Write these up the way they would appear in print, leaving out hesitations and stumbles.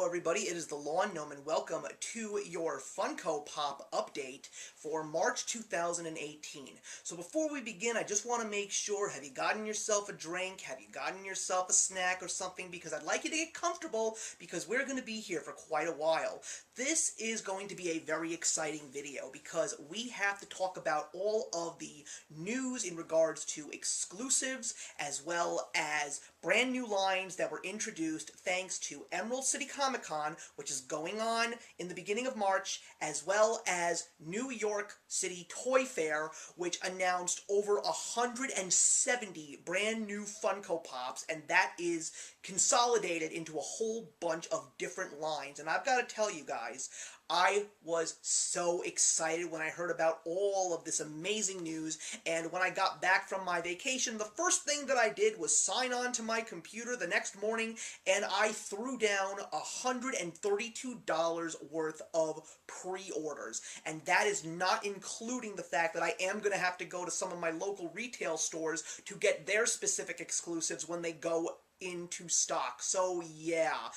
Hello everybody, it is the Lawn Gnome and welcome to your Funko Pop update for March 2018. So before we begin, I just want to make sure, have you gotten yourself a drink? Have you gotten yourself a snack or something? Because I'd like you to get comfortable because we're going to be here for quite a while. This is going to be a very exciting video because we have to talk about all of the news in regards to exclusives as well as brand new lines that were introduced thanks to Emerald City Comic Con, which is going on in the beginning of March, as well as New York City Toy Fair, which announced over 170 brand new Funko Pops, and that is consolidated into a whole bunch of different lines. And I've got to tell you guys, I was so excited when I heard about all of this amazing news, and when I got back from my vacation, the first thing that I did was sign on to my computer the next morning, and I threw down $132 worth of pre-orders. And that is not including the fact that I am going to have to go to some of my local retail stores to get their specific exclusives when they go into stock. So yeah,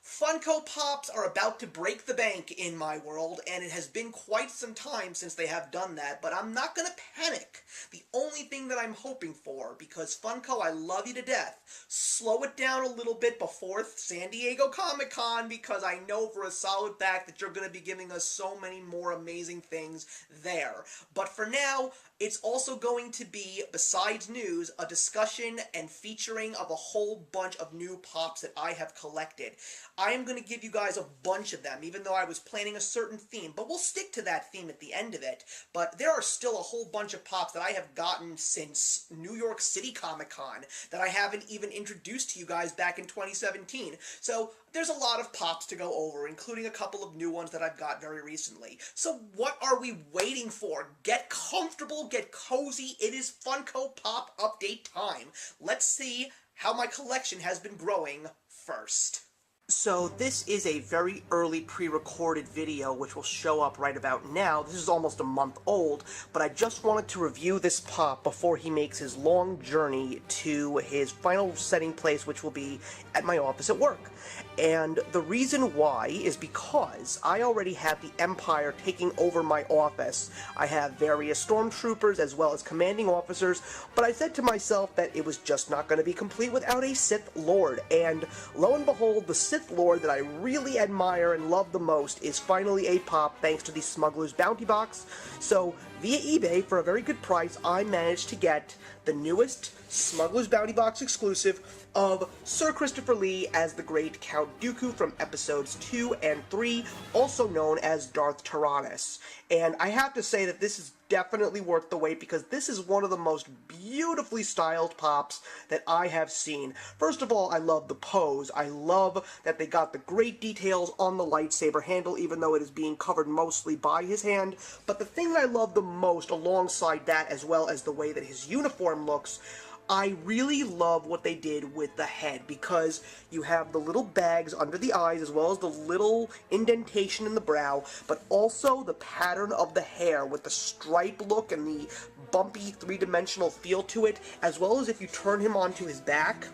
Funko Pops are about to break the bank in my world, and it has been quite some time since they have done that, but I'm not going to panic. The only thing that I'm hoping for, because Funko, I love you to death, slow it down a little bit before San Diego Comic-Con, because I know for a solid fact that you're going to be giving us so many more amazing things there. But for now, it's also going to be, besides news, a discussion and featuring of a whole bunch of new pops that I have collected. I am going to give you guys a bunch of them, even though I was planning a certain theme, but we'll stick to that theme at the end of it. But there are still a whole bunch of pops that I have gotten since New York City Comic Con that I haven't even introduced to you guys back in 2017. So there's a lot of pops to go over, including a couple of new ones that I've got very recently. So what are we waiting for? Get comfortable, get cozy. It is Funko Pop update time. Let's see how my collection has been growing first. So this is a very early pre-recorded video which will show up right about now. This is almost a month old, but I just wanted to review this pop before he makes his long journey to his final setting place, which will be at my office at work. And the reason why is because I already have the Empire taking over my office. I have various stormtroopers as well as commanding officers, but I said to myself that it was just not going to be complete without a Sith Lord. And lo and behold, the Sith Lord that I really admire and love the most is finally a pop thanks to the Smuggler's Bounty Box. So via eBay, for a very good price, I managed to get the newest Smuggler's Bounty Box exclusive of Sir Christopher Lee as the Great Count Dooku from episodes 2 and 3, also known as Darth Tyrannus. And I have to say that this is definitely worth the wait because this is one of the most beautifully styled pops that I have seen. First of all, I love the pose. I love that they got the great details on the lightsaber handle, even though it is being covered mostly by his hand. But the thing that I love the most alongside that, as well as the way that his uniform looks, I really love what they did with the head, because you have the little bags under the eyes as well as the little indentation in the brow, but also the pattern of the hair with the stripe look and the bumpy three-dimensional feel to it, as well as if you turn him onto his back.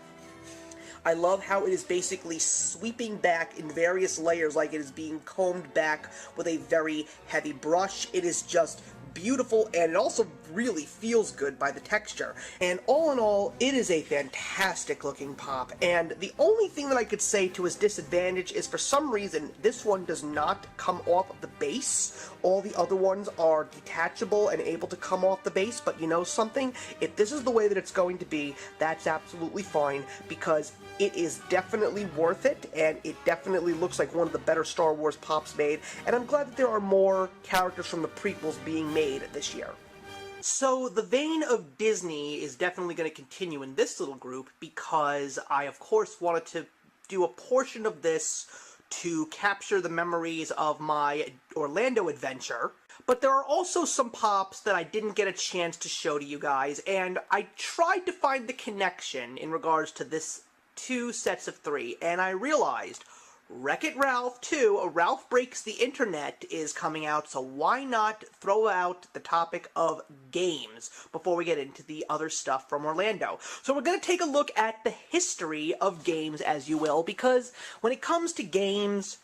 I love how it is basically sweeping back in various layers like it is being combed back with a very heavy brush. It is just beautiful, and it also really feels good by the texture. And all in all, it is a fantastic looking pop, and the only thing that I could say to his disadvantage is for some reason this one does not come off of the base. All the other ones are detachable and able to come off the base, but you know something? If this is the way that it's going to be, that's absolutely fine, because it is definitely worth it, and it definitely looks like one of the better Star Wars pops made, and I'm glad that there are more characters from the prequels being made this year. So the vein of Disney is definitely going to continue in this little group because I, of course, wanted to do a portion of this to capture the memories of my Orlando adventure. But there are also some pops that I didn't get a chance to show to you guys, and I tried to find the connection in regards to this two sets of three, and I realized Wreck-It Ralph 2, Ralph Breaks the Internet, is coming out, so why not throw out the topic of games before we get into the other stuff from Orlando. So we're going to take a look at the history of games, as you will, because when it comes to games,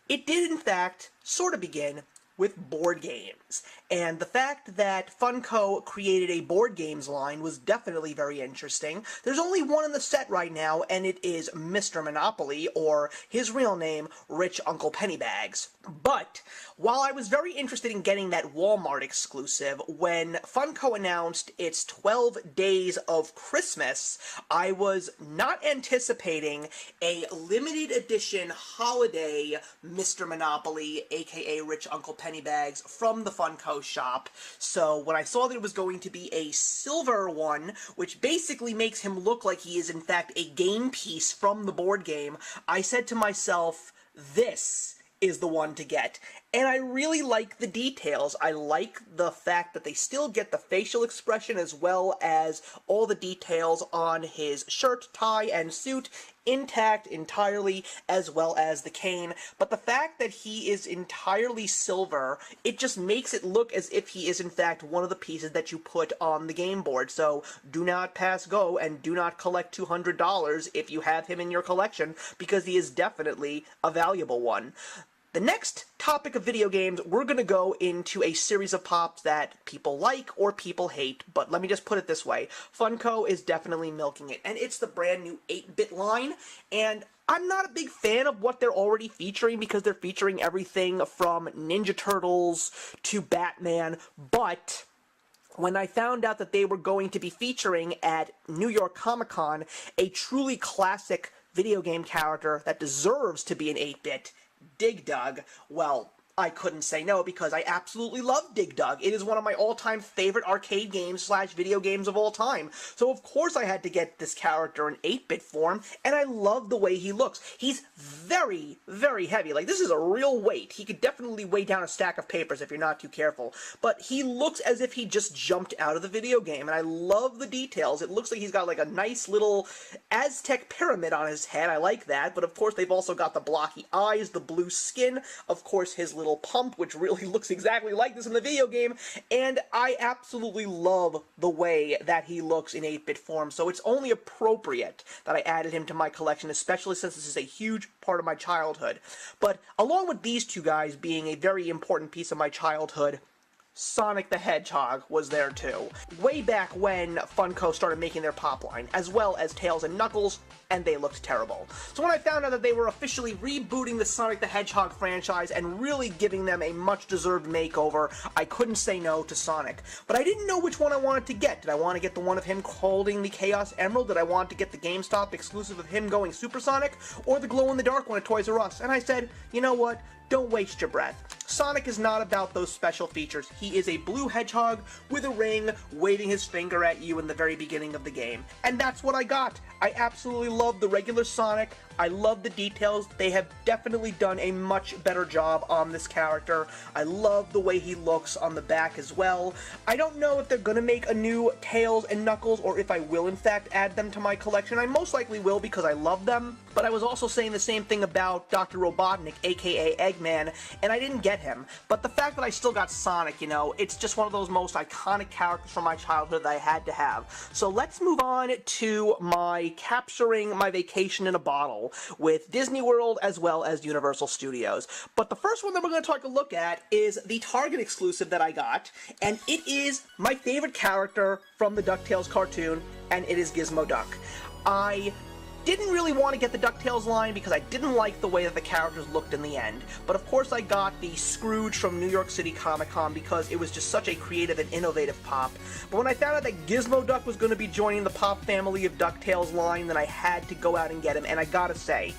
it did in fact sort of begin with board games. And the fact that Funko created a board games line was definitely very interesting. There's only one in the set right now, and it is Mr. Monopoly, or his real name, Rich Uncle Pennybags. But while I was very interested in getting that Walmart exclusive, when Funko announced its 12 Days of Christmas, I was not anticipating a limited edition holiday Mr. Monopoly, aka Rich Uncle Pennybags, from the Funko shop. So when I saw that it was going to be a silver one, which basically makes him look like he is in fact a game piece from the board game, I said to myself, this is the one to get. And I really like the details. I like the fact that they still get the facial expression as well as all the details on his shirt, tie, and suit intact entirely, as well as the cane. But the fact that he is entirely silver, it just makes it look as if he is in fact one of the pieces that you put on the game board. So do not pass go and do not collect $200 if you have him in your collection, because he is definitely a valuable one. The next topic of video games, we're going to go into a series of pops that people like or people hate, but let me just put it this way. Funko is definitely milking it, and it's the brand new 8-bit line, and I'm not a big fan of what they're already featuring because they're featuring everything from Ninja Turtles to Batman, but when I found out that they were going to be featuring at New York Comic Con a truly classic video game character that deserves to be an 8-bit, Dig Dug, well, I couldn't say no because I absolutely love Dig Dug. It is one of my all-time favorite arcade games / video games of all time. So of course I had to get this character in 8-bit form, and I love the way he looks. He's very, very heavy. Like, this is a real weight. He could definitely weigh down a stack of papers if you're not too careful. But he looks as if he just jumped out of the video game, and I love the details. It looks like he's got like a nice little Aztec pyramid on his head. I like that. But of course they've also got the blocky eyes, the blue skin, of course his little pump, which really looks exactly like this in the video game, and I absolutely love the way that he looks in 8-bit form, so it's only appropriate that I added him to my collection, especially since this is a huge part of my childhood. But along with these two guys being a very important piece of my childhood, Sonic the Hedgehog was there too. Way back when Funko started making their pop line, as well as Tails and Knuckles, and they looked terrible. So when I found out that they were officially rebooting the Sonic the Hedgehog franchise and really giving them a much-deserved makeover, I couldn't say no to Sonic. But I didn't know which one I wanted to get. Did I want to get the one of him holding the Chaos Emerald? Did I want to get the GameStop exclusive of him going Supersonic? Or the glow-in-the-dark one at Toys R Us? And I said, you know what? Don't waste your breath. Sonic is not about those special features. He is a blue hedgehog with a ring waving his finger at you in the very beginning of the game. And that's what I got. I absolutely love the regular Sonic. I love the details. They have definitely done a much better job on this character. I love the way he looks on the back as well. I don't know if they're going to make a new Tails and Knuckles or if I will in fact add them to my collection. I most likely will because I love them. But I was also saying the same thing about Dr. Robotnik, aka Eggman, and I didn't get him. But the fact that I still got Sonic, you know, it's just one of those most iconic characters from my childhood that I had to have. So let's move on to my capturing my vacation in a bottle with Disney World as well as Universal Studios. But the first one that we're going to take a look at is the Target exclusive that I got, and it is my favorite character from the DuckTales cartoon, and it is Gizmo Duck. I didn't really want to get the DuckTales line because I didn't like the way that the characters looked in the end. But of course I got the Scrooge from New York City Comic Con because it was just such a creative and innovative pop. But when I found out that Gizmo Duck was going to be joining the Pop Family of DuckTales line, then I had to go out and get him. And I gotta say,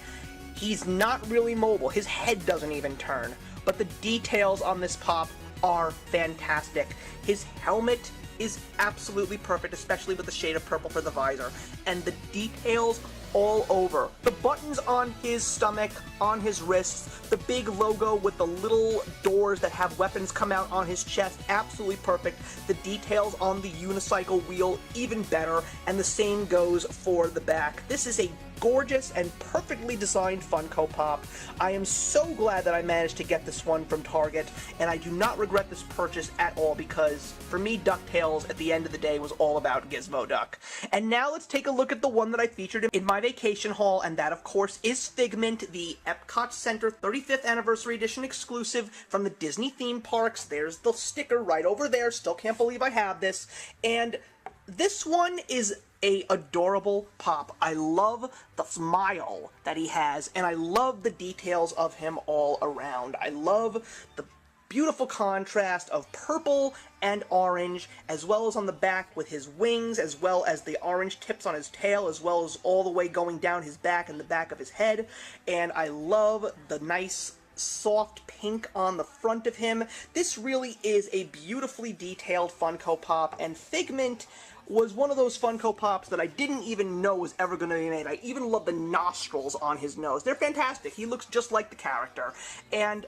he's not really mobile. His head doesn't even turn. But the details on this pop are fantastic. His helmet is absolutely perfect, especially with the shade of purple for the visor. And the details all over. The buttons on his stomach, on his wrists, the big logo with the little doors that have weapons come out on his chest, absolutely perfect. The details on the unicycle wheel, even better, and the same goes for the back. This is a gorgeous and perfectly designed Funko Pop. I am so glad that I managed to get this one from Target, and I do not regret this purchase at all because, for me, DuckTales at the end of the day was all about Gizmo Duck. And now let's take a look at the one that I featured in my vacation haul, and that, of course, is Figment, the Epcot Center 35th Anniversary Edition exclusive from the Disney theme parks. There's the sticker right over there. Still can't believe I have this. And this one is a adorable pop. I love the smile that he has, and I love the details of him all around. I love the beautiful contrast of purple and orange, as well as on the back with his wings, as well as the orange tips on his tail, as well as all the way going down his back and the back of his head. And I love the nice soft pink on the front of him. This really is a beautifully detailed Funko Pop, and Figment was one of those Funko Pops that I didn't even know was ever going to be made. I even love the nostrils on his nose. They're fantastic. He looks just like the character. And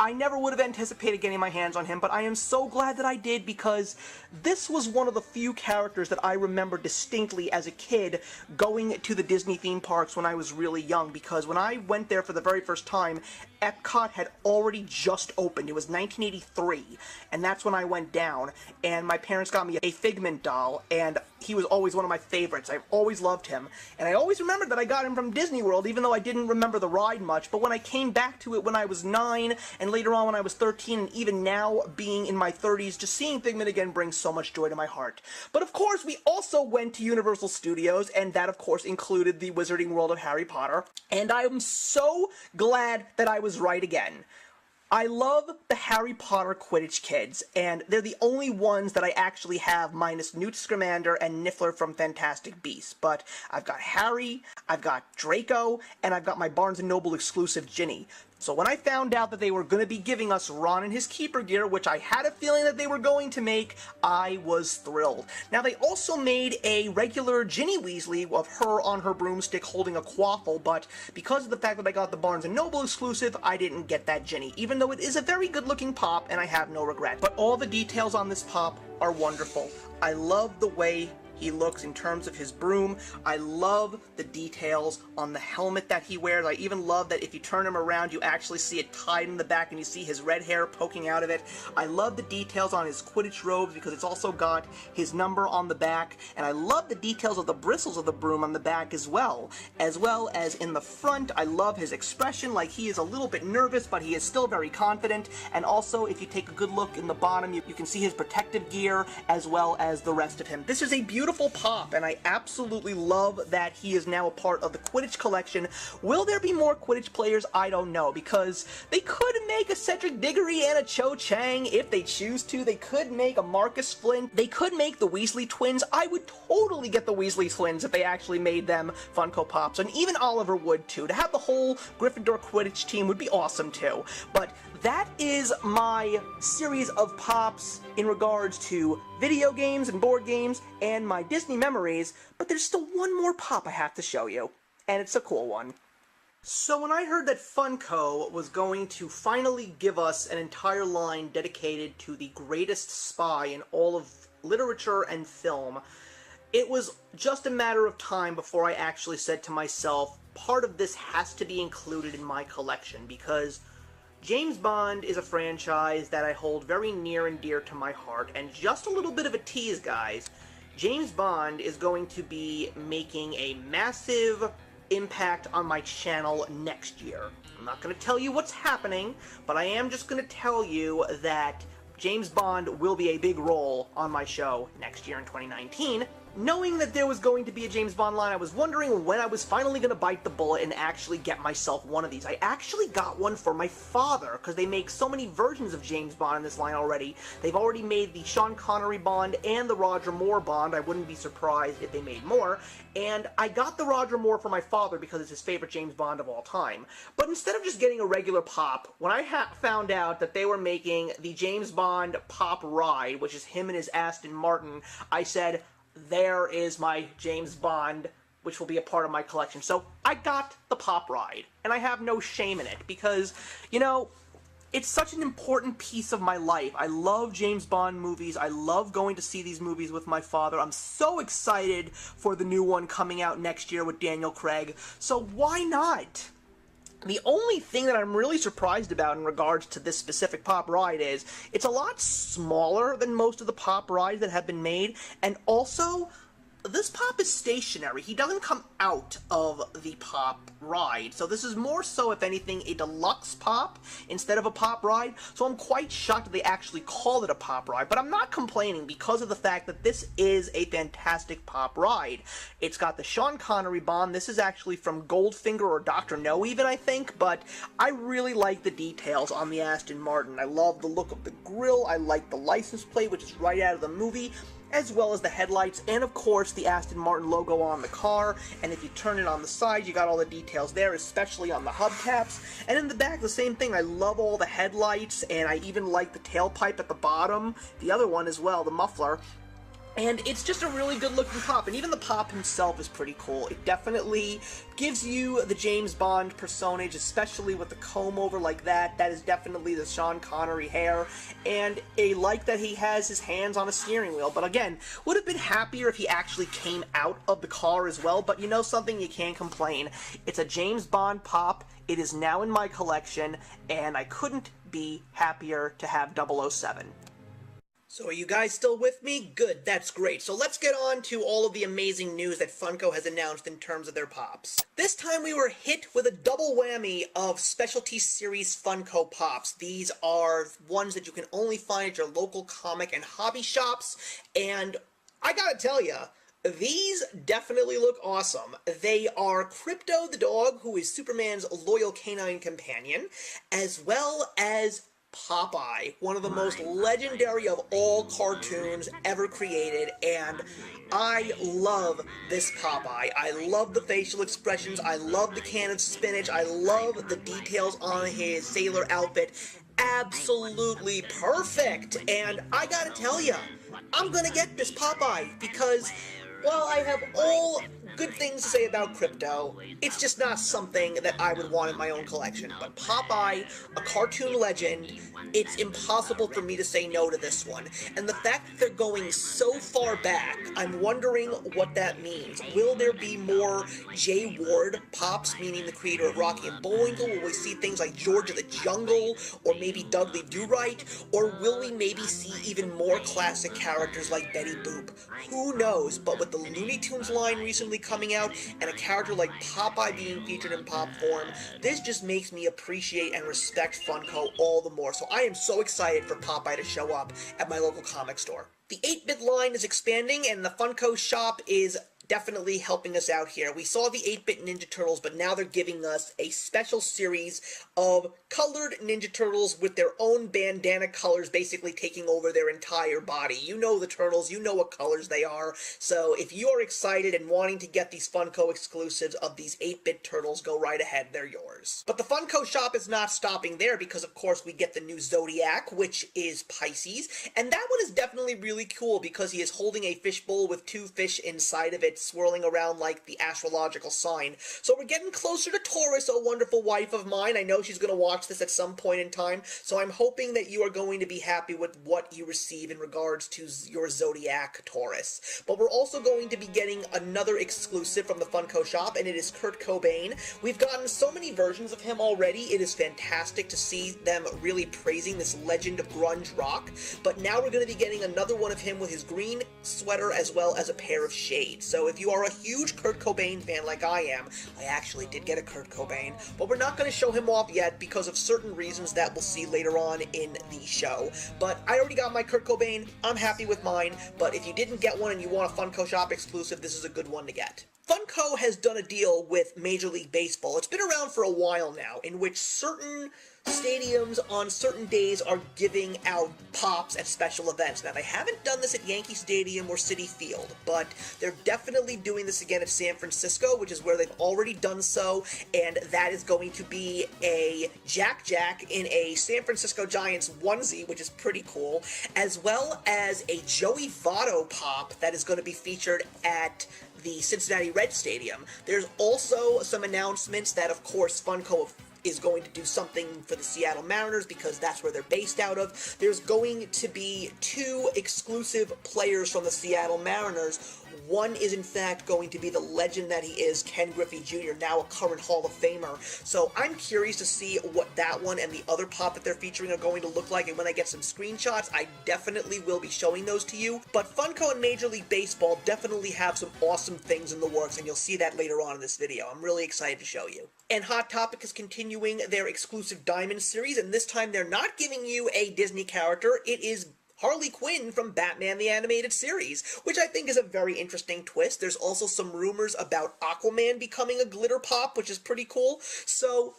I never would have anticipated getting my hands on him, but I am so glad that I did because this was one of the few characters that I remember distinctly as a kid going to the Disney theme parks when I was really young, because when I went there for the very first time, Epcot had already just opened. It was 1983, and that's when I went down, and my parents got me a Figment doll, and he was always one of my favorites. I've always loved him, and I always remembered that I got him from Disney World, even though I didn't remember the ride much, but when I came back to it when I was 9, and later on when I was 13, and even now being in my 30s, just seeing Figment again brings so much joy to my heart. But of course, we also went to Universal Studios, and that of course included the Wizarding World of Harry Potter, and I am so glad that I was right again. I love the Harry Potter Quidditch kids, and they're the only ones that I actually have, minus Newt Scamander and Niffler from Fantastic Beasts. But I've got Harry, I've got Draco, and I've got my Barnes & Noble exclusive Ginny. So when I found out that they were going to be giving us Ron and his Keeper gear, which I had a feeling that they were going to make, I was thrilled. Now, they also made a regular Ginny Weasley of her on her broomstick holding a quaffle, but because of the fact that I got the Barnes & Noble exclusive, I didn't get that Ginny, even though it is a very good-looking pop, and I have no regret. But all the details on this pop are wonderful. I love the way he looks in terms of his broom. I love the details on the helmet that he wears. I even love that if you turn him around, you actually see it tied in the back and you see his red hair poking out of it. I love the details on his Quidditch robes because it's also got his number on the back, and I love the details of the bristles of the broom on the back as well as in the front. I love his expression, like he is a little bit nervous, but he is still very confident. And also, if you take a good look in the bottom, you can see his protective gear as well as the rest of him. This is a beautiful pop, and I absolutely love that he is now a part of the Quidditch collection. Will there be more Quidditch players? I don't know, because they could make a Cedric Diggory and a Cho Chang if they choose to. They could make a Marcus Flint. They could make the Weasley twins. I would totally get the Weasley twins if they actually made them Funko Pops, and even Oliver would too. To have the whole Gryffindor Quidditch team would be awesome too. But that is my series of pops in regards to video games and board games and my Disney memories, but there's still one more pop I have to show you, and it's a cool one. So when I heard that Funko was going to finally give us an entire line dedicated to the greatest spy in all of literature and film, it was just a matter of time before I actually said to myself, part of this has to be included in my collection, because James Bond is a franchise that I hold very near and dear to my heart, and just a little bit of a tease, guys. James Bond is going to be making a massive impact on my channel next year. I'm not going to tell you what's happening, but I am just going to tell you that James Bond will be a big role on my show next year in 2019. Knowing that there was going to be a James Bond line, I was wondering when I was finally going to bite the bullet and actually get myself one of these. I actually got one for my father, because they make so many versions of James Bond in this line already. They've already made the Sean Connery Bond and the Roger Moore Bond. I wouldn't be surprised if they made more. And I got the Roger Moore for my father because it's his favorite James Bond of all time. But instead of just getting a regular pop, when I found out that they were making the James Bond Pop Ride, which is him and his Aston Martin, I said, there is my James Bond which will be a part of my collection. So I got the Pop Ride, and I have no shame in it, because, you know, it's such an important piece of my life. I love James Bond movies. I love going to see these movies with my father. I'm so excited for the new one coming out next year with Daniel Craig. So why not? The only thing that I'm really surprised about in regards to this specific Pop Ride is it's a lot smaller than most of the Pop Rides that have been made, and also this Pop is stationary. He doesn't come out of the Pop Ride. So this is more so, if anything, a deluxe Pop instead of a Pop Ride. So I'm quite shocked that they actually called it a Pop Ride. But I'm not complaining because of the fact that this is a fantastic Pop Ride. It's got the Sean Connery Bond. This is actually from Goldfinger or Dr. No even, I think. But I really like the details on the Aston Martin. I love the look of the grille. I like the license plate, which is right out of the movie, as well as the headlights, and of course the Aston Martin logo on the car. And if you turn it on the side, you got all the details there, especially on the hubcaps. And in the back, the same thing. I love all the headlights, and I even like the tailpipe at the bottom, the other one as well, the muffler. And it's just a really good looking Pop, and even the Pop himself is pretty cool. It definitely gives you the James Bond personage, especially with the comb over like that. That is definitely the Sean Connery hair, and I like that he has his hands on a steering wheel. But again, would have been happier if he actually came out of the car as well, but you know something, you can't complain. It's a James Bond Pop. It is now in my collection, and I couldn't be happier to have 007. So are you guys still with me? Good, that's great. So let's get on to all of the amazing news that Funko has announced in terms of their Pops. This time we were hit with a double whammy of Specialty Series Funko Pops. These are ones that you can only find at your local comic and hobby shops, and I gotta tell ya, these definitely look awesome. They are Crypto the dog, who is Superman's loyal canine companion, as well as Popeye, one of the most legendary of all cartoons ever created, and I love this Popeye. I love the facial expressions, I love the can of spinach, I love the details on his sailor outfit. Absolutely perfect! And I gotta tell ya, I'm gonna get this Popeye because, while I have all good things to say about Crypto, it's just not something that I would want in my own collection. But Popeye, a cartoon legend, it's impossible for me to say no to this one. And the fact that they're going so far back, I'm wondering what that means. Will there be more Jay Ward Pops, meaning the creator of Rocky and Bullwinkle? Will we see things like George of the Jungle, or maybe Dudley Do-Right? Or will we maybe see even more classic characters like Betty Boop? Who knows? But with the Looney Tunes line recently coming out, and a character like Popeye being featured in pop form, this just makes me appreciate and respect Funko all the more. So I am so excited for Popeye to show up at my local comic store. The 8-bit line is expanding, and the Funko shop is definitely helping us out here. We saw the 8-bit Ninja Turtles, but now they're giving us a special series of colored Ninja Turtles with their own bandana colors basically taking over their entire body. You know the Turtles, you know what colors they are, so if you're excited and wanting to get these Funko exclusives of these 8-bit Turtles, go right ahead, they're yours. But the Funko shop is not stopping there, because of course we get the new Zodiac, which is Pisces, and that one is definitely really cool because he is holding a fishbowl with 2 fish inside of it, swirling around like the astrological sign. So we're getting closer to Taurus, a wonderful wife of mine. I know she's going to watch this at some point in time, so I'm hoping that you are going to be happy with what you receive in regards to your Zodiac Taurus. But we're also going to be getting another exclusive from the Funko shop, and it is Kurt Cobain. We've gotten so many versions of him already. It is fantastic to see them really praising this legend of grunge rock, but now we're going to be getting another one of him with his green sweater as well as a pair of shades. So if you are a huge Kurt Cobain fan like I am, I actually did get a Kurt Cobain, but we're not going to show him off yet because of certain reasons that we'll see later on in the show. But I already got my Kurt Cobain, I'm happy with mine, but if you didn't get one and you want a Funko Shop exclusive, this is a good one to get. Funko has done a deal with Major League Baseball. It's been around for a while now, in which certain stadiums on certain days are giving out Pops at special events. Now, they haven't done this at Yankee Stadium or Citi Field, but they're definitely doing this again at San Francisco, which is where they've already done so, and that is going to be a Jack in a San Francisco Giants onesie, which is pretty cool, as well as a Joey Votto Pop that is going to be featured at the Cincinnati Red Stadium. There's also some announcements that, of course, Funko is going to do something for the Seattle Mariners because that's where they're based out of. There's going to be 2 exclusive players from the Seattle Mariners. One is, in fact, going to be the legend that he is, Ken Griffey Jr., now a current Hall of Famer. So I'm curious to see what that one and the other pop that they're featuring are going to look like, and when I get some screenshots, I definitely will be showing those to you. But Funko and Major League Baseball definitely have some awesome things in the works, and you'll see that later on in this video. I'm really excited to show you. And Hot Topic is continuing their exclusive Diamond series, and this time they're not giving you a Disney character. It is Harley Quinn from Batman the Animated Series, which I think is a very interesting twist. There's also some rumors about Aquaman becoming a glitter pop, which is pretty cool. So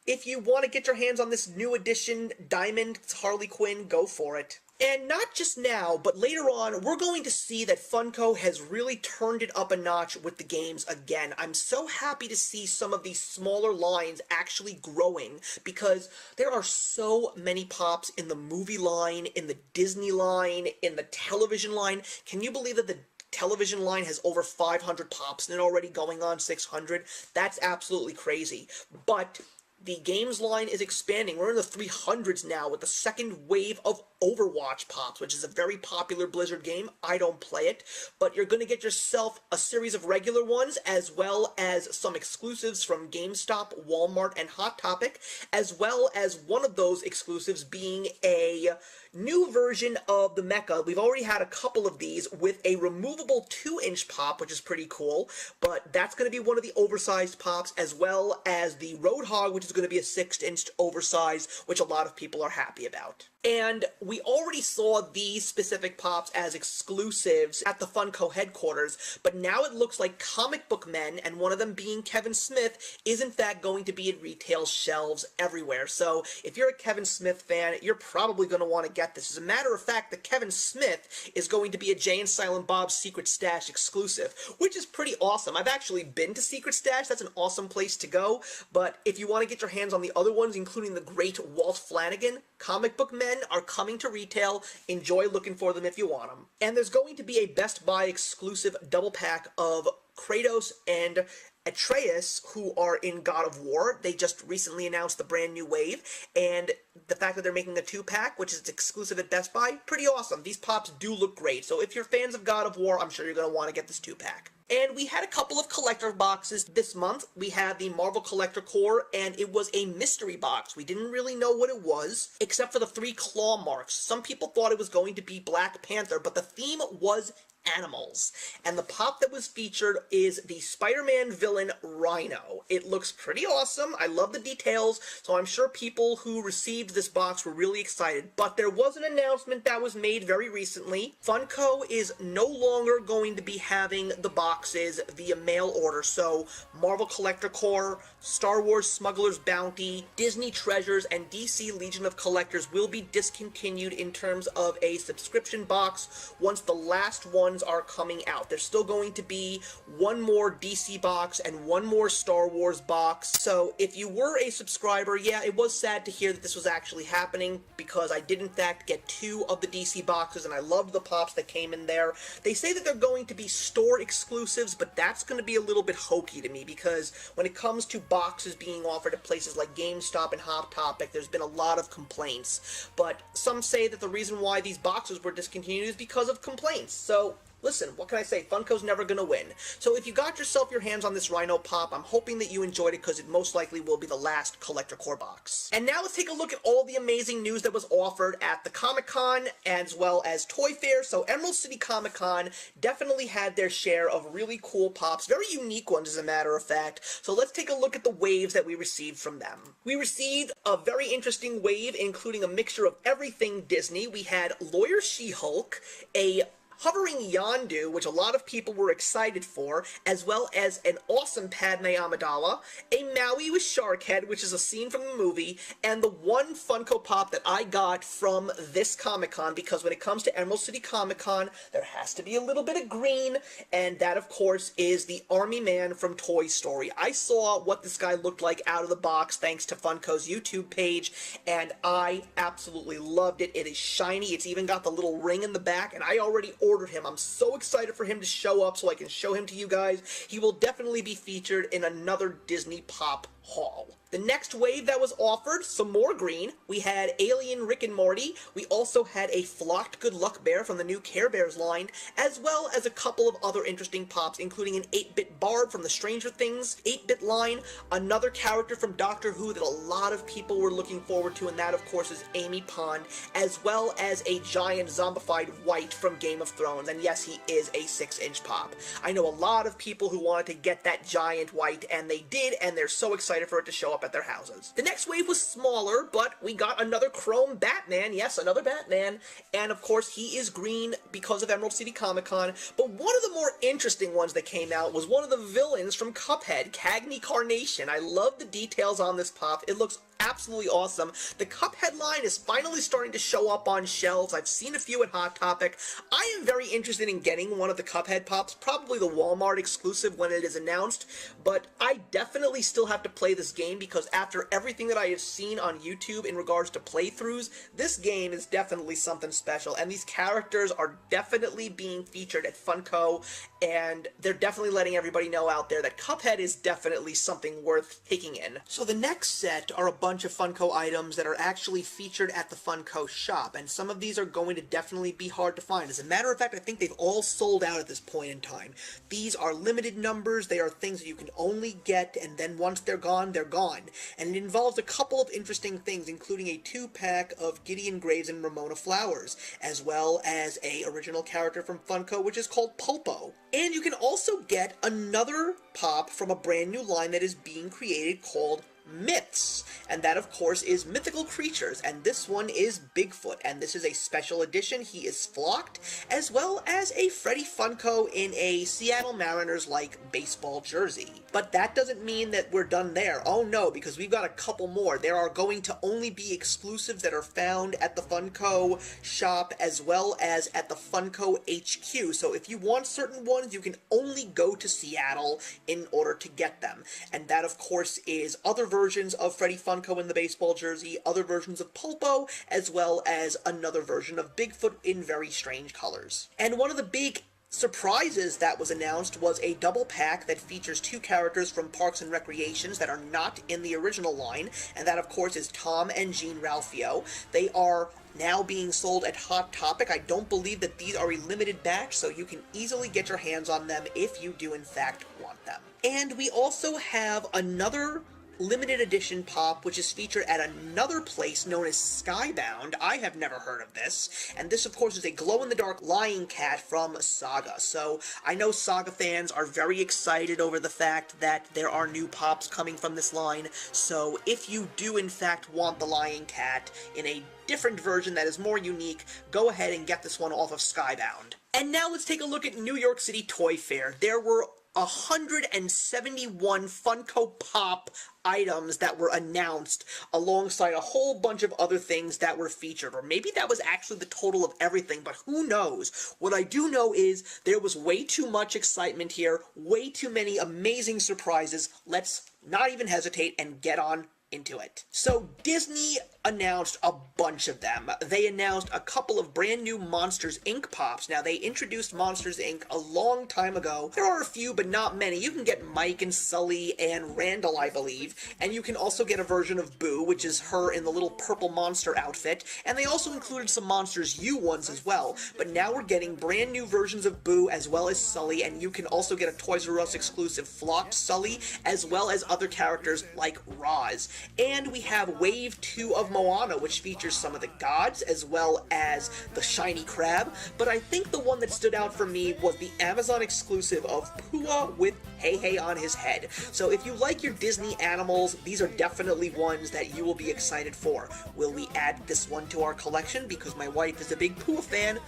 if you want to get your hands on this new edition Diamond Harley Quinn, go for it. And not just now, but later on, we're going to see that Funko has really turned it up a notch with the games again. I'm so happy to see some of these smaller lines actually growing, because there are so many pops in the movie line, in the Disney line, in the television line. Can you believe that the television line has over 500 pops and it already going on 600? That's absolutely crazy. But the games line is expanding. We're in the 300s now with the second wave of Overwatch pops, which is a very popular Blizzard game. I don't play it, but you're going to get yourself a series of regular ones, as well as some exclusives from GameStop, Walmart, and Hot Topic, as well as one of those exclusives being a new version of the Mecha. We've already had a couple of these with a removable 2-inch pop, which is pretty cool, but that's going to be one of the oversized pops, as well as the Roadhog, which is going to be a 6-inch oversized, which a lot of people are happy about. And we already saw these specific pops as exclusives at the Funko headquarters, but now it looks like Comic Book Men, and one of them being Kevin Smith, is in fact going to be in retail shelves everywhere. So if you're a Kevin Smith fan, you're probably going to want to get this. As a matter of fact, the Kevin Smith is going to be a Jay and Silent Bob's Secret Stash exclusive, which is pretty awesome. I've actually been to Secret Stash. That's an awesome place to go. But if you want to get your hands on the other ones, including the great Walt Flanagan, Comic Book Men are coming to retail. Enjoy looking for them if you want them. And there's going to be a Best Buy exclusive double pack of Kratos and Atreus, who are in God of War. They just recently announced the brand new wave, and the fact that they're making a 2-pack, which is exclusive at Best Buy, pretty awesome. These pops do look great, so if you're fans of God of War, I'm sure you're going to want to get this 2-pack. And we had a couple of collector boxes this month. We had the Marvel Collector Core, and it was a mystery box. We didn't really know what it was, except for the 3 claw marks. Some people thought it was going to be Black Panther, but the theme was animals. And the pop that was featured is the Spider-Man villain Rhino. It looks pretty awesome. I love the details, so I'm sure people who received this box were really excited. But there was an announcement that was made very recently. Funko is no longer going to be having the boxes via mail order. So Marvel Collector Core, Star Wars Smuggler's Bounty, Disney Treasures, and DC Legion of Collectors will be discontinued in terms of a subscription box once the last one are coming out. There's still going to be one more DC box and one more Star Wars box. So if you were a subscriber, yeah, it was sad to hear that this was actually happening, because I did in fact get 2 of the DC boxes and I loved the pops that came in there. They say that they're going to be store exclusives, but that's going to be a little bit hokey to me, because when it comes to boxes being offered at places like GameStop and Hot Topic, there's been a lot of complaints. But some say that the reason why these boxes were discontinued is because of complaints. So listen, what can I say? Funko's never going to win. So if you got yourself your hands on this Rhino pop, I'm hoping that you enjoyed it, because it most likely will be the last Collector Core box. And now let's take a look at all the amazing news that was offered at the Comic-Con, as well as Toy Fair. So Emerald City Comic-Con definitely had their share of really cool pops, very unique ones as a matter of fact. So let's take a look at the waves that we received from them. We received a very interesting wave, including a mixture of everything Disney. We had Lawyer She-Hulk, a hovering Yondu, which a lot of people were excited for, as well as an awesome Padme Amidala, a Maui with Shark Head, which is a scene from the movie, and the one Funko Pop that I got from this Comic-Con, because when it comes to Emerald City Comic-Con, there has to be a little bit of green, and that, of course, is the Army Man from Toy Story. I saw what this guy looked like out of the box thanks to Funko's YouTube page, and I absolutely loved it. It is shiny. It's even got the little ring in the back, and I already ordered ordered him. I'm so excited for him to show up so I can show him to you guys. He will definitely be featured in another Disney Pop haul. The next wave that was offered, some more green. We had Alien Rick and Morty. We also had a flocked Good Luck Bear from the new Care Bears line, as well as a couple of other interesting pops, including an 8-bit Barb from the Stranger Things 8-bit line, another character from Doctor Who that a lot of people were looking forward to, and that of course is Amy Pond, as well as a giant zombified White from Game of Thrones, and yes, he is a 6-inch pop. I know a lot of people who wanted to get that giant White, and they did, and they're so excited for it to show up at their houses. The next wave was smaller, but we got another Chrome Batman, yes, another Batman, and of course he is green because of Emerald City Comic Con, but one of the more interesting ones that came out was one of the villains from Cuphead, Cagney Carnation. I love the details on this pop. It looks absolutely awesome. The Cuphead line is finally starting to show up on shelves. I've seen a few at Hot Topic. I am very interested in getting one of the Cuphead pops, probably the Walmart exclusive when it is announced, but I definitely still have to play this game because after everything that I have seen on YouTube in regards to playthroughs, this game is definitely something special, and these characters are definitely being featured at Funko, and they're definitely letting everybody know out there that Cuphead is definitely something worth taking in. So the next set are a bunch of Funko items that are actually featured at the Funko shop, and some of these are going to definitely be hard to find. As a matter of fact, I think they've all sold out at this point in time. These are limited numbers, they are things that you can only get, and then once they're gone, they're gone. And it involves a couple of interesting things, including a 2-pack of Gideon Graves and Ramona Flowers, as well as a original character from Funko, which is called Popo. And you can also get another pop from a brand new line that is being created called Myths, and that of course is mythical creatures, and this one is Bigfoot, and this is a special edition. He is flocked, as well as a Freddy Funko in a Seattle Mariners-like baseball jersey. But that doesn't mean that we're done there. Oh no, because we've got a couple more. There are going to only be exclusives that are found at the Funko shop, as well as at the Funko HQ, so if you want certain ones, you can only go to Seattle in order to get them, and that of course is other versions of Freddy Funko in the baseball jersey, other versions of Popo, as well as another version of Bigfoot in very strange colors. And one of the big surprises that was announced was a double pack that features 2 characters from Parks and Recreations that are not in the original line, and that of course is Tom and Jean Ralphio. They are now being sold at Hot Topic. I don't believe that these are a limited batch, so you can easily get your hands on them if you do in fact want them. And we also have another limited edition pop, which is featured at another place known as Skybound. I have never heard of this, and this of course is a glow-in-the-dark lion cat from Saga. So I know Saga fans are very excited over the fact that there are new pops coming from this line, so if you do in fact want the lion cat in a different version that is more unique, go ahead and get this one off of Skybound. And now let's take a look at New York City Toy Fair. There were 171 Funko Pop items that were announced alongside a whole bunch of other things that were featured, or maybe that was actually the total of everything, but who knows. What I do know is there was way too much excitement here, way too many amazing surprises. Let's not even hesitate and get on into it. So Disney announced a bunch of them. They announced a couple of brand new Monsters Inc. pops. Now, they introduced Monsters Inc. a long time ago. There are a few, but not many. You can get Mike and Sully and Randall, I believe, and you can also get a version of Boo, which is her in the little purple monster outfit, and they also included some Monsters U ones as well. But now we're getting brand new versions of Boo as well as Sully, and you can also get a Toys R Us exclusive flocked Sully, as well as other characters like Roz. And we have Wave 2 of Moana, which features some of the gods, as well as the shiny crab, but I think the one that stood out for me was the Amazon exclusive of Pua with Hey Hey on his head. So if you like your Disney animals, these are definitely ones that you will be excited for. Will we add this one to our collection because my wife is a big Pua fan?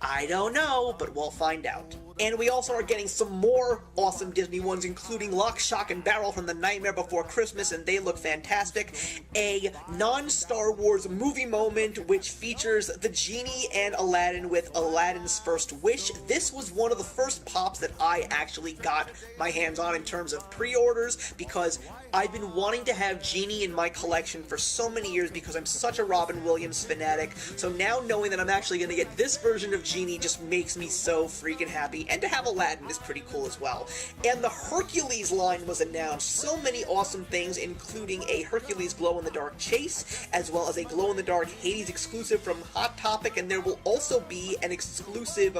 I don't know, but we'll find out. And we also are getting some more awesome Disney ones, including Lock, Shock, and Barrel from The Nightmare Before Christmas, and they look fantastic. A non-Star Wars movie moment, which features the Genie and Aladdin with Aladdin's First Wish. This was one of the first pops that I actually got my hands on in terms of pre-orders, because I've been wanting to have Genie in my collection for so many years because I'm such a Robin Williams fanatic. So now knowing that I'm actually going to get this version of Genie just makes me so freaking happy. And to have Aladdin is pretty cool as well. And the Hercules line was announced. So many awesome things, including a Hercules glow-in-the-dark chase, as well as a glow-in-the-dark Hades exclusive from Hot Topic, and there will also be an exclusive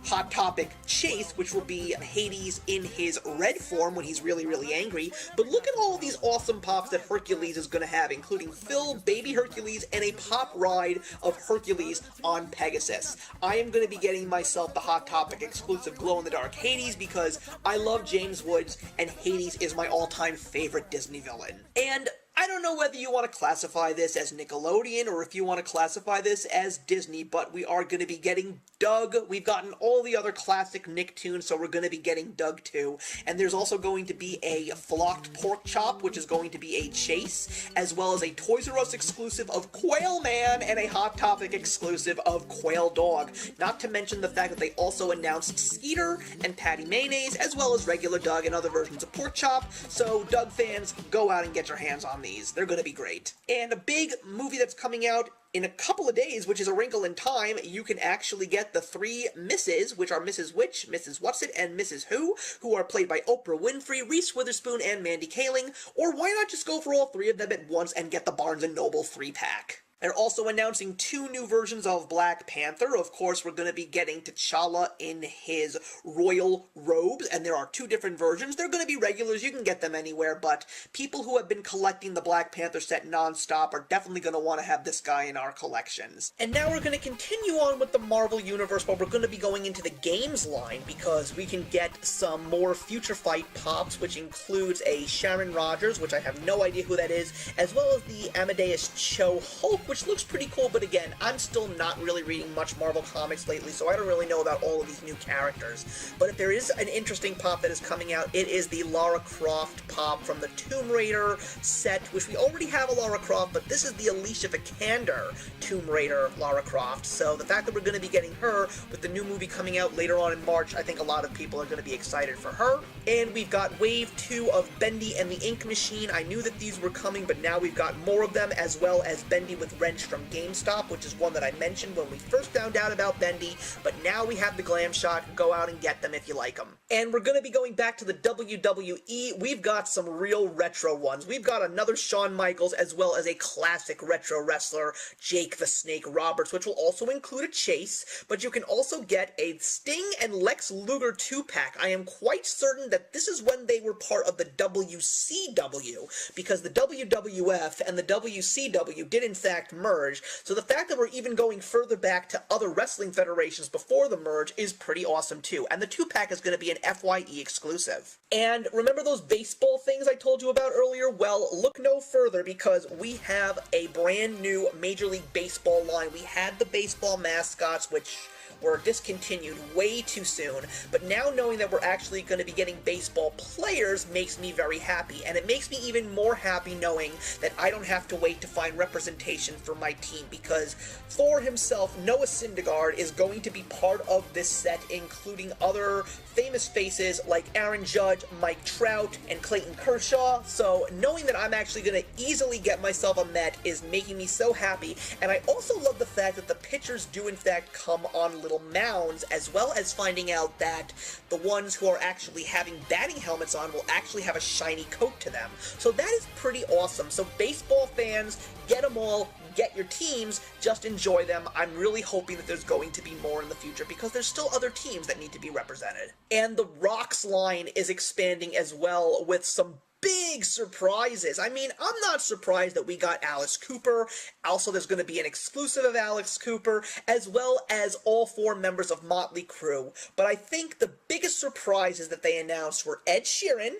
Hot Topic chase, which will be Hades in his red form when he's really, really angry. But look at all of these awesome pops that Hercules is going to have, including Phil, Baby Hercules, and a pop ride of Hercules on Pegasus. I am going to be getting myself the Hot Topic exclusive glow-in-the-dark Hades because I love James Woods, and Hades is my all-time favorite Disney villain. And I don't know whether you want to classify this as Nickelodeon or if you want to classify this as Disney, but we are going to be getting Doug. We've gotten all the other classic Nicktoons, so we're going to be getting Doug too. And there's also going to be a Flocked Pork Chop, which is going to be a chase, as well as a Toys R Us exclusive of Quail Man and a Hot Topic exclusive of Quail Dog. Not to mention the fact that they also announced Skeeter and Patty Mayonnaise, as well as regular Doug and other versions of Pork Chop. So Doug fans, go out and get your hands on these. They're going to be great. And a big movie that's coming out in a couple of days, which is A Wrinkle in Time, you can actually get the three Misses, which are Mrs. Which, Mrs. Whatsit, and Mrs. Who are played by Oprah Winfrey, Reese Witherspoon, and Mandy Kaling. Or why not just go for all three of them at once and get the Barnes & Noble 3-pack? They're also announcing 2 new versions of Black Panther. Of course, we're going to be getting T'Challa in his royal robes, and there are 2 different versions. They're going to be regulars. You can get them anywhere, but people who have been collecting the Black Panther set nonstop are definitely going to want to have this guy in our collections. And now we're going to continue on with the Marvel Universe, but we're going to be going into the games line because we can get some more Future Fight pops, which includes a Sharon Rogers, which I have no idea who that is, as well as the Amadeus Cho Hulk, which looks pretty cool, but again, I'm still not really reading much Marvel Comics lately, so I don't really know about all of these new characters. But if there is an interesting pop that is coming out, it is the Lara Croft pop from the Tomb Raider set, which we already have a Lara Croft, but this is the Alicia Vikander Tomb Raider Lara Croft, so the fact that we're going to be getting her with the new movie coming out later on in March, I think a lot of people are going to be excited for her. And we've got Wave 2 of Bendy and the Ink Machine. I knew that these were coming, but now we've got more of them, as well as Bendy with Wrench from GameStop, which is one that I mentioned when we first found out about Bendy, but now we have the Glam Shot. Go out and get them if you like them. And we're going to be going back to the WWE. We've got some real retro ones. We've got another Shawn Michaels, as well as a classic retro wrestler, Jake the Snake Roberts, which will also include a chase, but you can also get a Sting and Lex Luger 2-pack. I am quite certain that this is when they were part of the WCW, because the WWF and the WCW did in fact merge, so the fact that we're even going further back to other wrestling federations before the merge is pretty awesome too, and the 2-pack is going to be an FYE exclusive. And remember those baseball things I told you about earlier? Well, look no further, because we have a brand new Major League Baseball line. We had the baseball mascots, which were discontinued way too soon, but now knowing that we're actually going to be getting baseball players makes me very happy, and it makes me even more happy knowing that I don't have to wait to find representation for my team, because Thor himself, Noah Syndergaard, is going to be part of this set, including other famous faces like Aaron Judge, Mike Trout, and Clayton Kershaw, so knowing that I'm actually going to easily get myself a Met is making me so happy, and I also love the fact that the pitchers do in fact come on little mounds, as well as finding out that the ones who are actually having batting helmets on will actually have a shiny coat to them. So that is pretty awesome. So baseball fans, get them all, get your teams, just enjoy them. I'm really hoping that there's going to be more in the future, because there's still other teams that need to be represented. And the Rocks line is expanding as well with some big surprises. I mean, I'm not surprised that we got Alice Cooper. Also, there's going to be an exclusive of Alice Cooper, as well as all 4 members of Motley Crue. But I think the biggest surprises that they announced were Ed Sheeran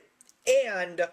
and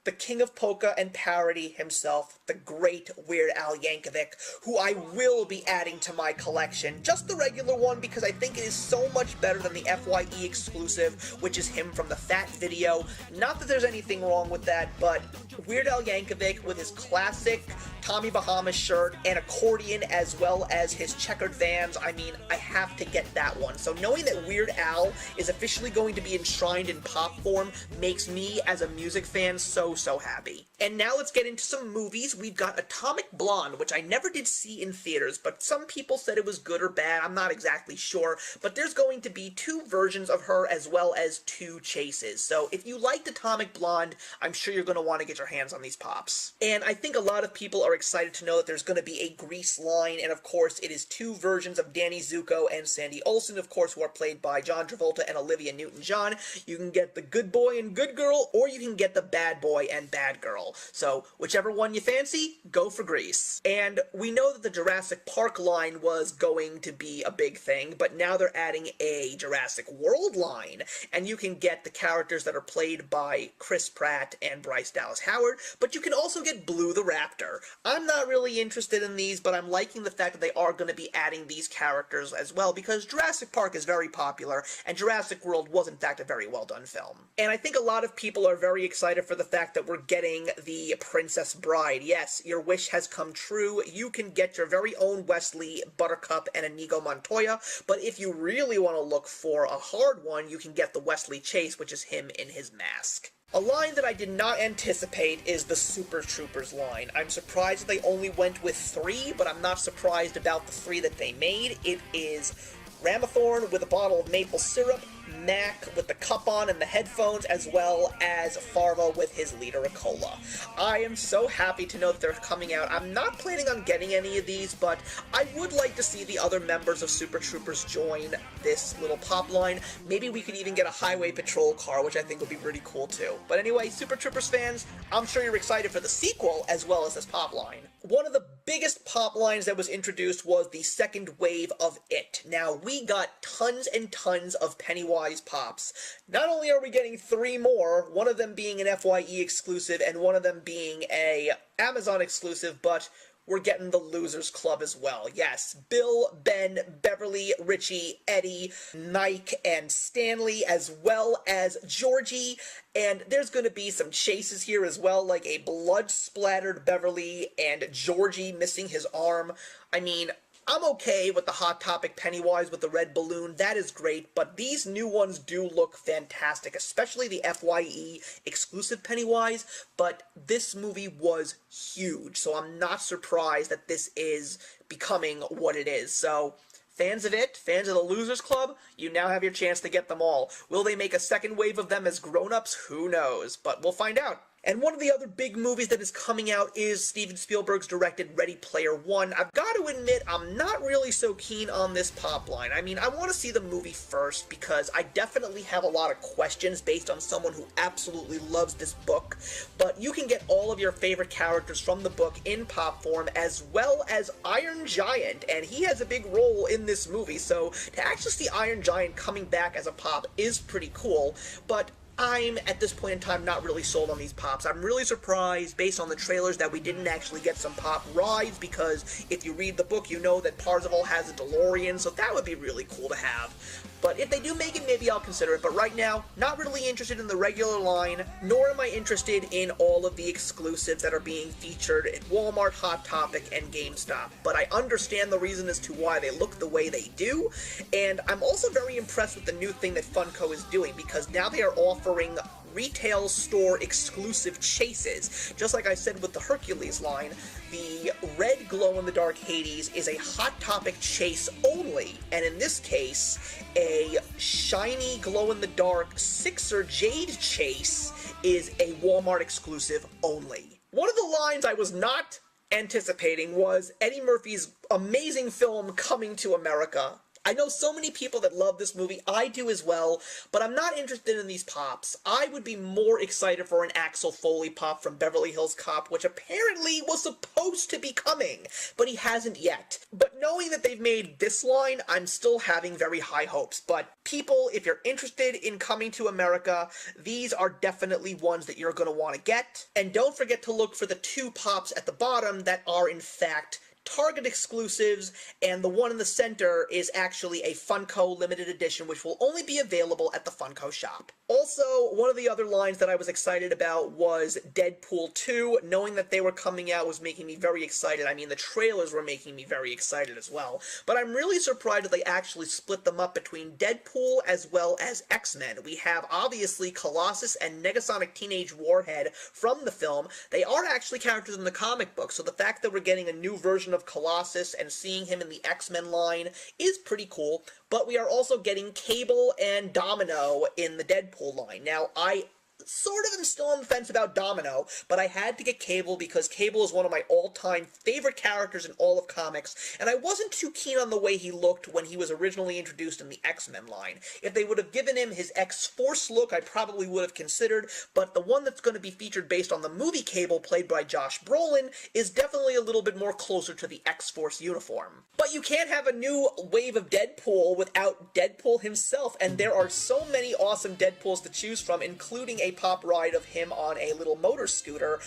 the king of polka and parody himself, the great Weird Al Yankovic, who I will be adding to my collection. Just the regular one, because I think it is so much better than the FYE exclusive, which is him from the Fat video. Not that there's anything wrong with that, but Weird Al Yankovic with his classic Tommy Bahama shirt and accordion, as well as his checkered Vans, I mean, I have to get that one. So knowing that Weird Al is officially going to be enshrined in pop form makes me, as a music fan, so happy. And now let's get into some movies. We've got Atomic Blonde, which I never did see in theaters, but some people said it was good or bad. I'm not exactly sure, but there's going to be 2 versions of her as well as 2 chases. So if you liked Atomic Blonde, I'm sure you're going to want to get your hands on these pops. And I think a lot of people are excited to know that there's going to be a Grease line, and of course it is 2 versions of Danny Zuko and Sandy Olsen, of course, who are played by John Travolta and Olivia Newton-John. You can get the good boy and good girl, or you can get the bad boy and bad girl. So whichever one you fancy, go for Grease. And we know that the Jurassic Park line was going to be a big thing, but now they're adding a Jurassic World line, and you can get the characters that are played by Chris Pratt and Bryce Dallas Howard, but you can also get Blue the Raptor. I'm not really interested in these, but I'm liking the fact that they are going to be adding these characters as well, because Jurassic Park is very popular, and Jurassic World was in fact a very well done film. And I think a lot of people are very excited for the fact that we're getting the Princess Bride. Yes, your wish has come true. You can get your very own Wesley, Buttercup, and Inigo Montoya, but if you really want to look for a hard one, you can get the Wesley Chase, which is him in his mask. A line that I did not anticipate is the Super Troopers line. I'm surprised they only went with 3, but I'm not surprised about the 3 that they made. It is Ramathorn with a bottle of maple syrup, Mac with the cup on and the headphones, as well as Farva with his liter of cola. I am so happy to know that they're coming out. I'm not planning on getting any of these, but I would like to see the other members of Super Troopers join this little pop line. Maybe we could even get a highway patrol car, which I think would be pretty cool too. But anyway, Super Troopers fans, I'm sure you're excited for the sequel as well as this pop line. One of the biggest pop lines that was introduced was the second wave of It. Now, we got tons and tons of Pennywise pops. Not only are we getting 3 more, one of them being an FYE exclusive and one of them being a Amazon exclusive, but we're getting the Losers Club as well. Yes, Bill, Ben, Beverly, Richie, Eddie, Mike, and Stanley, as well as Georgie. And there's going to be some chases here as well, like a blood-splattered Beverly and Georgie missing his arm. I mean, I'm okay with the Hot Topic Pennywise with the red balloon. That is great, but these new ones do look fantastic, especially the FYE exclusive Pennywise, but this movie was huge, so I'm not surprised that this is becoming what it is. So fans of It, fans of the Losers Club, you now have your chance to get them all. Will they make a second wave of them as grown-ups? Who knows, but we'll find out. And one of the other big movies that is coming out is Steven Spielberg's directed Ready Player One. I've got to admit, I'm not really so keen on this pop line. I mean, I want to see the movie first because I definitely have a lot of questions based on someone who absolutely loves this book. But you can get all of your favorite characters from the book in pop form, as well as Iron Giant, and he has a big role in this movie. So to actually see Iron Giant coming back as a pop is pretty cool, but I'm, at this point in time, not really sold on these pops. I'm really surprised, based on the trailers, that we didn't actually get some pop rides, because if you read the book, you know that Parzival has a DeLorean, so that would be really cool to have. But if they do make it, maybe I'll consider it. But right now, not really interested in the regular line, nor am I interested in all of the exclusives that are being featured at Walmart, Hot Topic, and GameStop. But I understand the reason as to why they look the way they do, and I'm also very impressed with the new thing that Funko is doing, because now they are offering retail store exclusive chases. Just like I said with the Hercules line, the red glow-in-the-dark Hades is a Hot Topic chase only, and in this case, a shiny glow-in-the-dark Sixer Jade chase is a Walmart exclusive only. One of the lines I was not anticipating was Eddie Murphy's amazing film Coming to America. I know so many people that love this movie, I do as well, but I'm not interested in these pops. I would be more excited for an Axel Foley pop from Beverly Hills Cop, which apparently was supposed to be coming, but he hasn't yet. But knowing that they've made this line, I'm still having very high hopes. But people, if you're interested in coming to America, these are definitely ones that you're going to want to get. And don't forget to look for the 2 pops at the bottom that are in fact Target exclusives, and the one in the center is actually a Funko limited edition, which will only be available at the Funko shop. Also, one of the other lines that I was excited about was Deadpool 2. Knowing that they were coming out was making me very excited. I mean, the trailers were making me very excited as well. But I'm really surprised that they actually split them up between Deadpool as well as X-Men. We have, obviously, Colossus and Negasonic Teenage Warhead from the film. They are actually characters in the comic book, so the fact that we're getting a new version of Colossus and seeing him in the X-Men line is pretty cool, but we are also getting Cable and Domino in the Deadpool line. Now, I sort of am still on the fence about Domino, but I had to get Cable because Cable is one of my all-time favorite characters in all of comics, and I wasn't too keen on the way he looked when he was originally introduced in the X-Men line. If they would have given him his X-Force look, I probably would have considered, but the one that's going to be featured based on the movie Cable, played by Josh Brolin, is definitely a little bit more closer to the X-Force uniform. But you can't have a new wave of Deadpool without Deadpool himself, and there are so many awesome Deadpools to choose from, including a pop ride of him on a little motor scooter,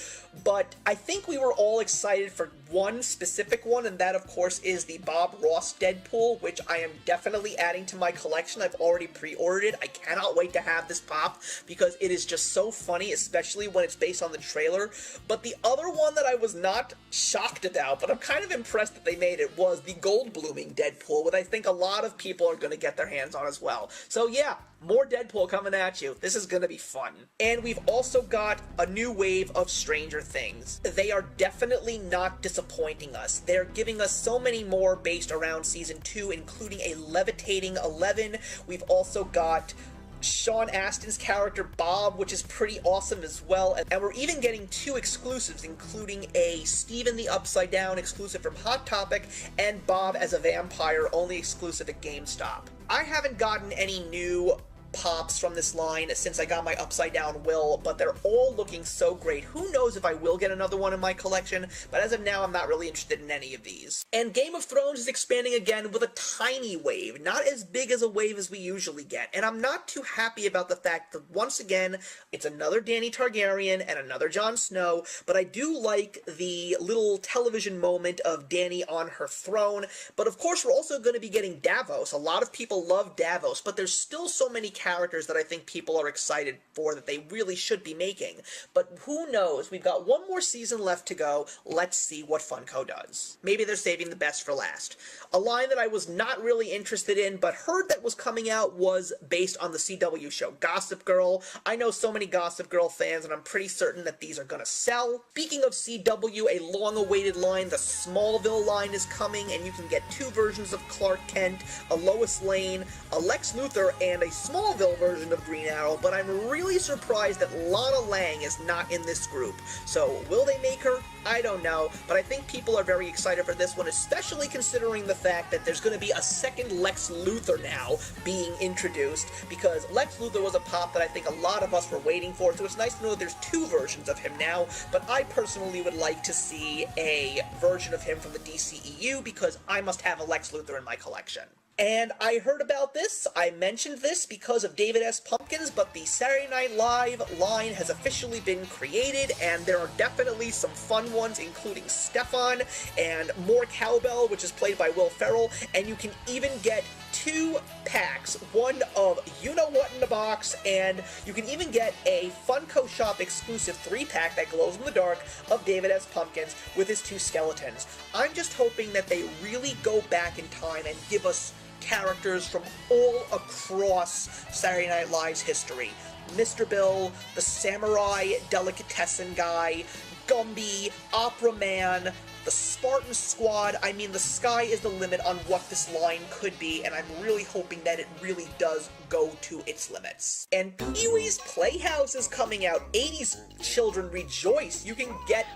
but I think we were all excited for one specific one, and that of course is the Bob Ross Deadpool, which I am definitely adding to my collection. I've already pre-ordered it. I cannot wait to have this pop because it is just so funny, especially when it's based on the trailer. But the other one that I was not shocked about, but I'm kind of impressed that they made it, was the Goldbluming Deadpool, which I think a lot of people are going to get their hands on as well. So yeah, more Deadpool coming at you. This is going to be fun. And we've also got a new wave of Stranger Things. They are definitely not disappointing us. They're giving us so many more based around Season 2, including a levitating 11. We've also got Sean Astin's character Bob, which is pretty awesome as well, and we're even getting 2 exclusives, including a Steven the Upside Down exclusive from Hot Topic, and Bob as a vampire, only exclusive at GameStop. I haven't gotten any new pops from this line since I got my Upside Down Will, but they're all looking so great. Who knows if I will get another one in my collection, but as of now, I'm not really interested in any of these. And Game of Thrones is expanding again with a tiny wave, not as big as a wave as we usually get, and I'm not too happy about the fact that, once again, it's another Dany Targaryen and another Jon Snow, but I do like the little television moment of Dany on her throne. But of course, we're also going to be getting Davos. A lot of people love Davos, but there's still so many characters that I think people are excited for that they really should be making. But who knows? We've got one more season left to go. Let's see what Funko does. Maybe they're saving the best for last. A line that I was not really interested in, but heard that was coming out, was based on the CW show Gossip Girl. I know so many Gossip Girl fans, and I'm pretty certain that these are gonna sell. Speaking of CW, a long-awaited line, the Smallville line, is coming, and you can get 2 versions of Clark Kent, a Lois Lane, a Lex Luthor, and a Smallville version of Green Arrow, but I'm really surprised that Lana Lang is not in this group. So, will they make her? I don't know, but I think people are very excited for this one, especially considering the fact that there's going to be a second Lex Luthor now being introduced, because Lex Luthor was a pop that I think a lot of us were waiting for, so it's nice to know that there's 2 versions of him now, but I personally would like to see a version of him from the DCEU, because I must have a Lex Luthor in my collection. And I heard about this, I mentioned this because of David S. Pumpkins, but the Saturday Night Live line has officially been created, and there are definitely some fun ones, including Stefan and More Cowbell, which is played by Will Ferrell, and you can even get 2 packs, one of You-Know-What in the box, and you can even get a Funko Shop exclusive 3-pack that glows in the dark of David S. Pumpkins with his 2 skeletons. I'm just hoping that they really go back in time and give us characters from all across Saturday Night Live's history. Mr. Bill, the Samurai Delicatessen guy, Gumby, Opera Man, the Spartan Squad. I mean, the sky is the limit on what this line could be, and I'm really hoping that it really does go to its limits. And Pee-wee's Playhouse is coming out. 80s children rejoice. You can get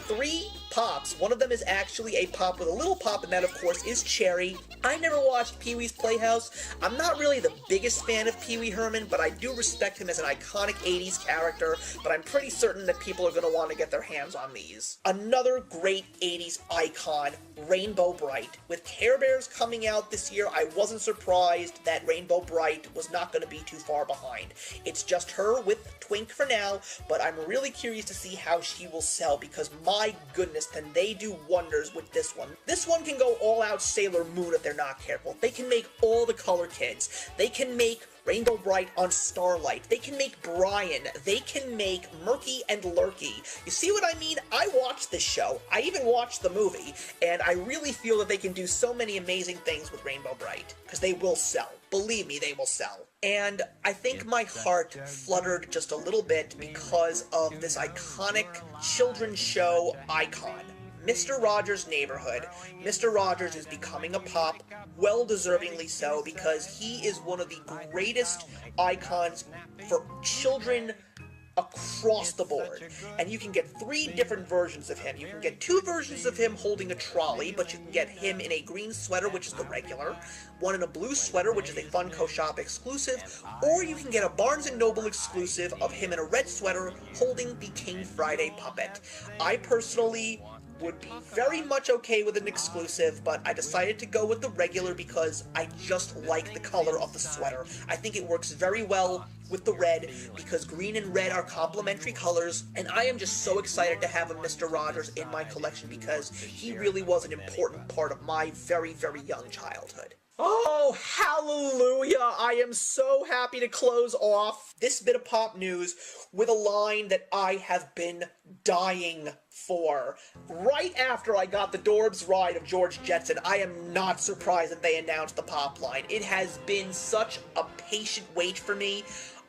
3 pops. One of them is actually a pop with a little pop, and that, of course, is Cherry. I never watched Pee-wee's Playhouse. I'm not really the biggest fan of Pee-wee Herman, but I do respect him as an iconic 80s character, but I'm pretty certain that people are going to want to get their hands on these. Another great 80s icon, Rainbow Bright. With Care Bears coming out this year, I wasn't surprised that Rainbow Bright was not going to be too far behind. It's just her with Twink for now, but I'm really curious to see how she will sell, because my goodness, can they do wonders with this one. This one can go all out Sailor Moon if they're not careful. They can make all the color kids. They can make Rainbow Bright on Starlight. They can make Brian. They can make Murky and Lurky. You see what I mean? I watched this show. I even watched the movie, and I really feel that they can do so many amazing things with Rainbow Bright, because they will sell. Believe me, they will sell. And I think my heart fluttered just a little bit because of this iconic children's show icon, Mr. Rogers' Neighborhood. Mr. Rogers is becoming a pop, well-deservingly so, because he is one of the greatest icons for children across the board. And you can get 3 different versions of him. You can get 2 versions of him holding a trolley, but you can get him in a green sweater, which is the regular, one in a blue sweater, which is a Funko Shop exclusive, or you can get a Barnes & Noble exclusive of him in a red sweater holding the King Friday puppet. I personally would be very much okay with an exclusive, but I decided to go with the regular because I just like the color of the sweater. I think it works very well with the red, because green and red are complementary colors, and I am just so excited to have a Mr. Rogers in my collection because he really was an important part of my very, very young childhood. Oh, hallelujah! I am so happy to close off this bit of pop news with a line that I have been dying for. Right after I got the Dorbs ride of George Jetson, I am not surprised that they announced the pop line. It has been such a patient wait for me.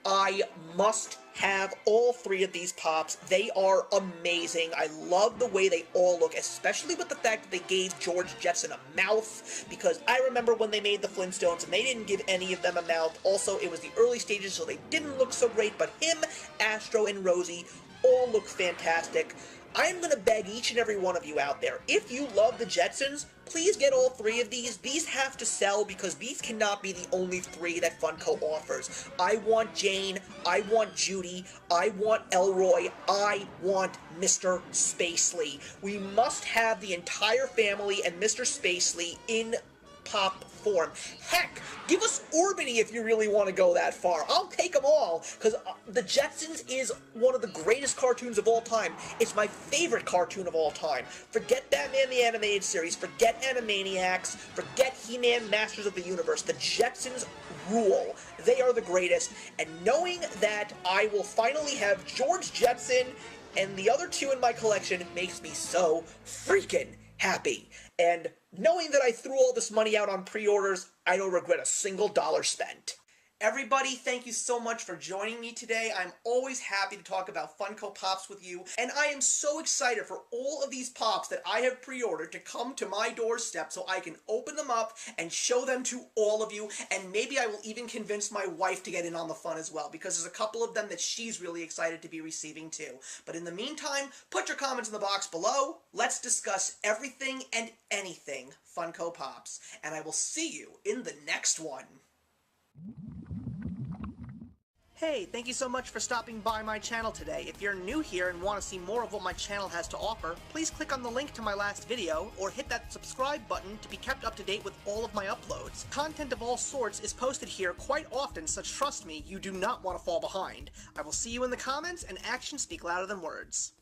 I must have all 3 of these pops. They are amazing. I love the way they all look, especially with the fact that they gave George Jetson a mouth, because I remember when they made the Flintstones and they didn't give any of them a mouth. Also, it was the early stages, so they didn't look so great, but him, Astro, and Rosie all look fantastic. I'm going to beg each and every one of you out there, if you love the Jetsons, please get all 3 of these. These have to sell because these cannot be the only 3 that Funko offers. I want Jane, I want Judy, I want Elroy, I want Mr. Spacely. We must have the entire family and Mr. Spacely in pop form. Heck, give us Orbity if you really want to go that far. I'll take them all, because The Jetsons is one of the greatest cartoons of all time. It's my favorite cartoon of all time. Forget Batman the Animated Series, forget Animaniacs, forget He-Man Masters of the Universe. The Jetsons rule. They are the greatest, and knowing that I will finally have George Jetson and the other 2 in my collection makes me so freaking happy. And knowing that I threw all this money out on pre-orders, I don't regret a single dollar spent. Everybody, thank you so much for joining me today. I'm always happy to talk about Funko Pops with you, and I am so excited for all of these Pops that I have pre-ordered to come to my doorstep so I can open them up and show them to all of you, and maybe I will even convince my wife to get in on the fun as well, because there's a couple of them that she's really excited to be receiving too. But in the meantime, put your comments in the box below. Let's discuss everything and anything Funko Pops, and I will see you in the next one. Hey, thank you so much for stopping by my channel today. If you're new here and want to see more of what my channel has to offer, please click on the link to my last video, or hit that subscribe button to be kept up to date with all of my uploads. Content of all sorts is posted here quite often, so trust me, you do not want to fall behind. I will see you in the comments, and actions speak louder than words.